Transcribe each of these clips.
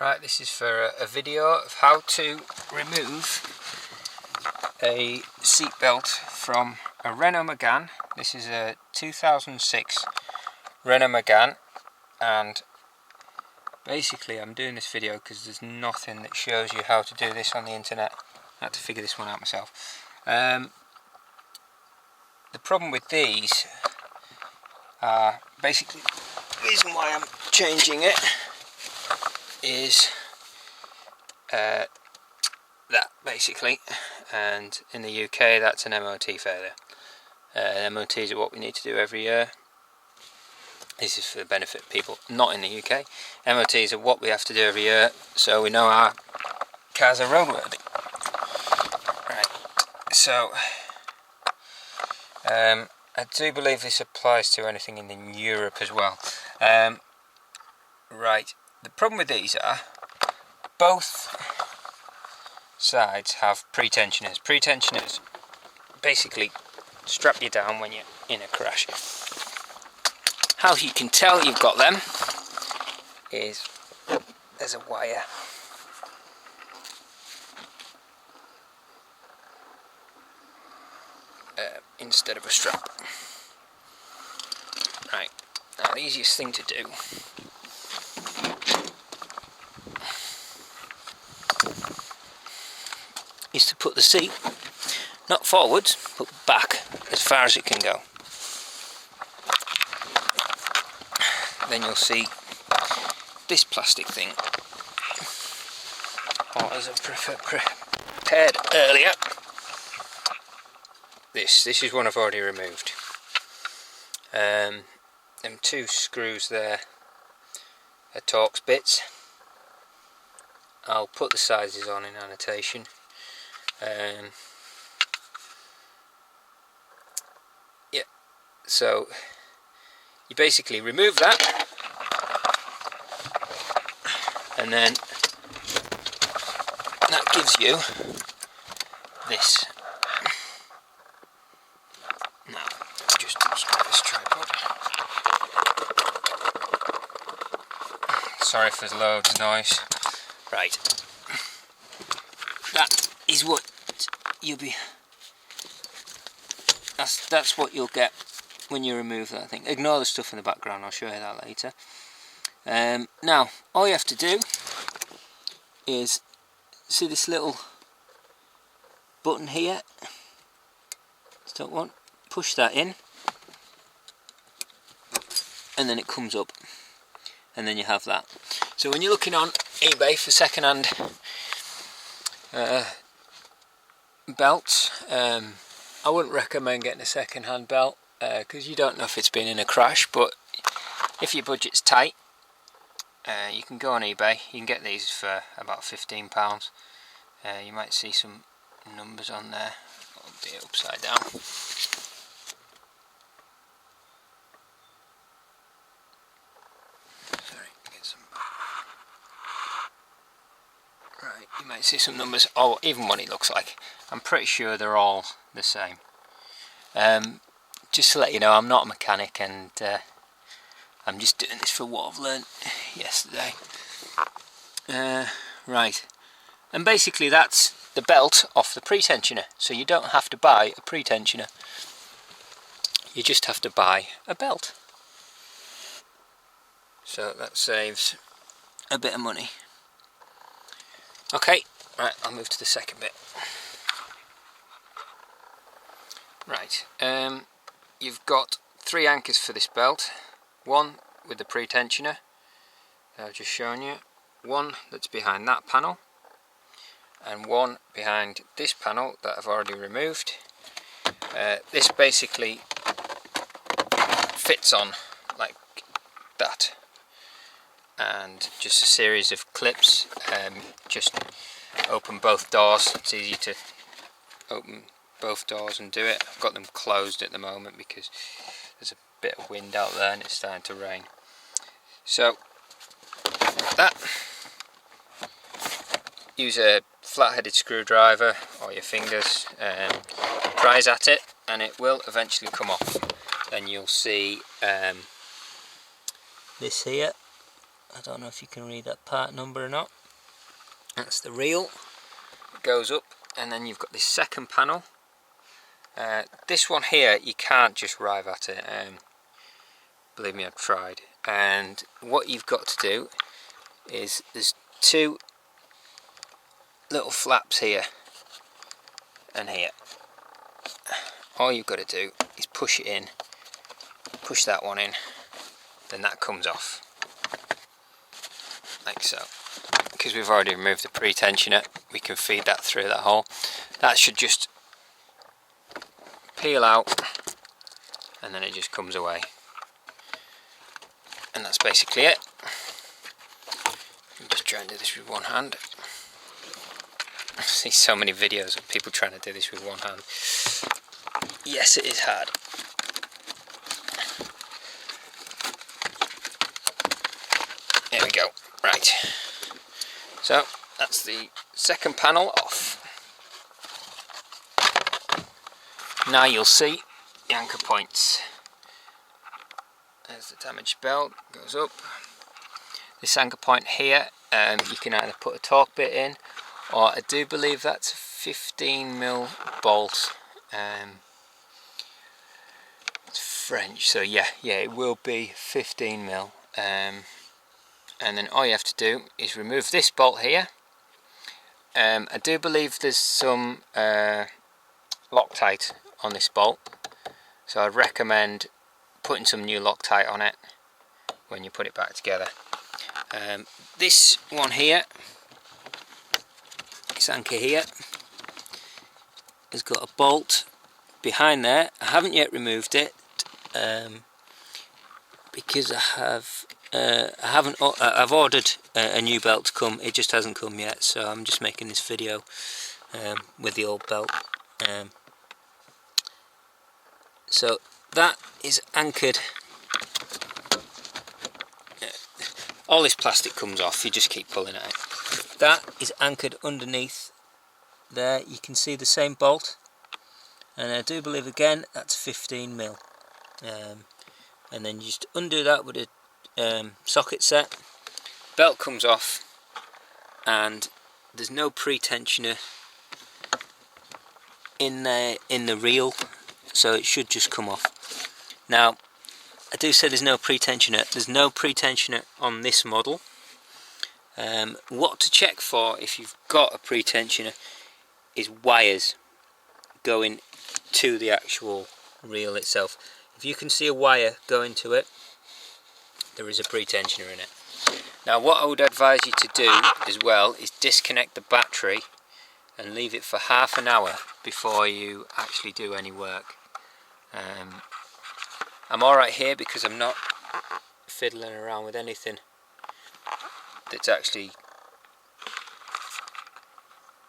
Right, this is for a video of how to remove a seat belt from a Renault Megane. This is a 2006 Renault Megane, and basically I'm doing this video because there's nothing that shows you how to do this on the internet. I had to figure this one out myself. The problem with these are basically the reason why I'm changing it is that basically, and in the UK that's an MOT failure. MOTs are what we need to do every year. This is for the benefit of people not in the UK. MOTs are what we have to do every year, so we know our cars are roadworthy. Right, so I do believe this applies to anything in Europe as well. Right, the problem with these are both sides have pretensioners. Pretensioners basically strap you down when you're in a crash. How you can tell you've got them is there's a wire instead of a strap. Right, now the easiest thing to do is to put the seat not forwards but back as far as it can go. Then you'll see this plastic thing, or as I prepared earlier, this is one I've already removed. Them two screws there are Torx bits. I'll put the sizes on in annotation. Yeah, so you basically remove that, and then that gives you this. Now, just unscrew this tripod. Sorry if there's loads of noise. Right, that is what you'll be. That's what you'll get when you remove that thing. Ignore the stuff in the background, I'll show you that later. Now, all you have to do is see this little button here, stop one, push that in, and then it comes up, and then you have that. So when you're looking on eBay for second-hand belts, I wouldn't recommend getting a second-hand belt because you don't know if it's been in a crash, but if your budget's tight, you can go on eBay. You can get these for about £15. You might see some numbers on there. I'll do it upside down. Sorry, get some. Right, you might see some numbers, or even what it looks like. I'm pretty sure they're all the same. Just to let you know, I'm not a mechanic, and I'm just doing this for what I've learned yesterday. Right, and basically that's the belt off the pretensioner, so you don't have to buy a pretensioner, you just have to buy a belt. So that saves a bit of money. Okay, right, I'll move to the second bit. Right, you've got 3 anchors for this belt. One with the pretensioner, I've just shown you, one that's behind that panel, and one behind this panel that I've already removed. This basically fits on like that, and just a series of clips. Just open both doors. It's easy to open both doors and do it. I've got them closed at the moment because there's a bit of wind out there and it's starting to rain. So that, use a flat-headed screwdriver or your fingers, prise at it, and it will eventually come off. Then you'll see this here I don't know if you can read that part number or not. That's the reel. It goes up, and then you've got this second panel. This one here, you can't just arrive at it. Believe me, I've tried. And what you've got to do is there's two little flaps here and here. All you've got to do is push it in, push that one in, then that comes off like so. Because we've already removed the pre-tensioner, we can feed that through that hole. That should just peel out, and then it just comes away, and that's basically it. I'm just trying to do this with one hand. I see so many videos of people trying to do this with one hand. Yes, it is hard. There we go. Right. So that's the second panel off. Now you'll see the anchor points. There's the damaged belt, goes up. This anchor point here, you can either put a torque bit in, or I do believe that's a 15mm bolt. It's French, so yeah, it will be 15mm. And then all you have to do is remove this bolt here. I do believe there's some Loctite on this bolt, so I'd recommend putting some new Loctite on it when you put it back together. This one here, this anchor here, has got a bolt behind there. I haven't yet removed it because I've ordered a new belt to come. It just hasn't come yet, so I'm just making this video with the old belt. So that is anchored. All this plastic comes off, you just keep pulling at it. That is anchored underneath there. You can see the same bolt, and I do believe again that's 15mm. And then you just undo that with a socket set. Belt comes off, and there's no pre-tensioner in the reel, so it should just come off. Now, I do say there's no pre-tensioner. There's no pre-tensioner on this model. What to check for if you've got a pre-tensioner is wires going to the actual reel itself. If you can see a wire going to it, there is a pre-tensioner in it. Now, what I would advise you to do as well is disconnect the battery and leave it for half an hour before you actually do any work. I'm alright here because I'm not fiddling around with anything that's actually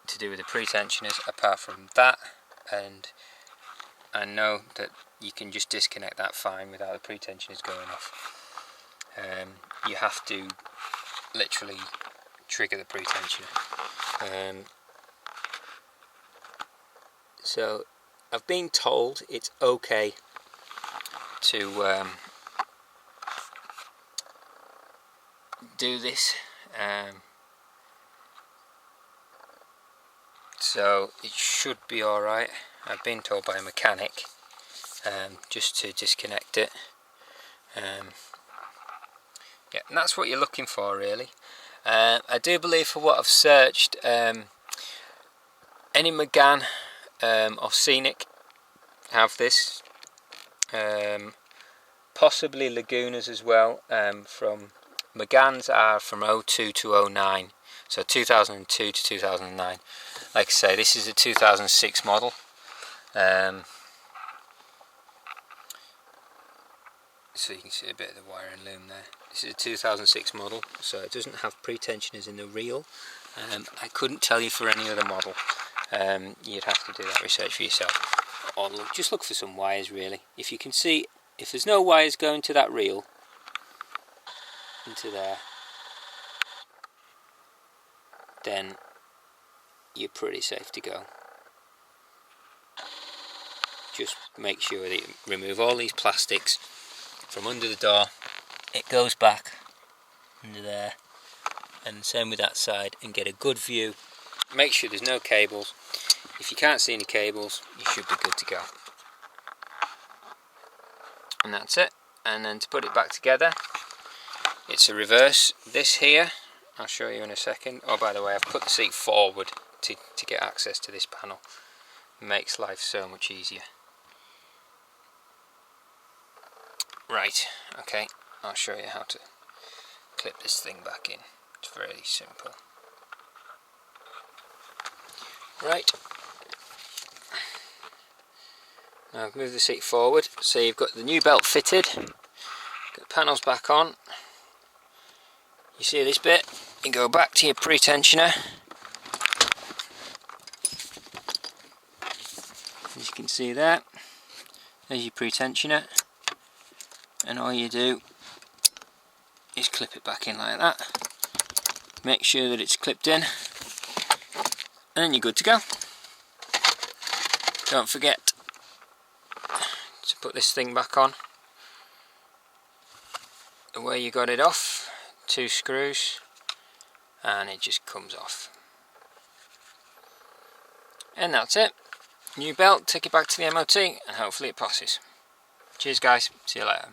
to do with the pre-tensioners apart from that, and I know that you can just disconnect that fine without the pre-tensioners going off. You have to literally trigger the pre-tensioner. So I've been told it's okay to do this, so it should be alright. I've been told by a mechanic just to disconnect it. Yeah, and that's what you're looking for really. I do believe, for what I've searched, any Megane or Scenic have this. Possibly Lagunas as well. From Meganes are from 02 to 09, so 2002 to 2009. Like I say, this is a 2006 model. So you can see a bit of the wire and loom there. This is a 2006 model, so it doesn't have pre-tensioners in the reel. I couldn't tell you for any other model. You'd have to do that research for yourself, or just look for some wires really. If you can see, if there's no wires going to that reel into there, then you're pretty safe to go. Just make sure that you remove all these plastics from under the door. It goes back under there, and same with that side, and get a good view. Make sure there's no cables. If you can't see any cables, you should be good to go. And that's it. And then to put it back together, it's a reverse. This here, I'll show you in a second. Oh, by the way, I've put the seat forward to get access to this panel. It makes life so much easier. Right, okay, I'll show you how to clip this thing back in. It's very simple. Right, now I've moved the seat forward, so you've got the new belt fitted, got the panels back on. You see this bit, you go back to your pre-tensioner. As you can see there, there's your pre-tensioner, and all you do is clip it back in like that. Make sure that it's clipped in, and then you're good to go. Don't forget to put this thing back on the way you got it off, 2 screws, and it just comes off. And that's it. New belt, take it back to the MOT, and hopefully it passes. Cheers guys, see you later.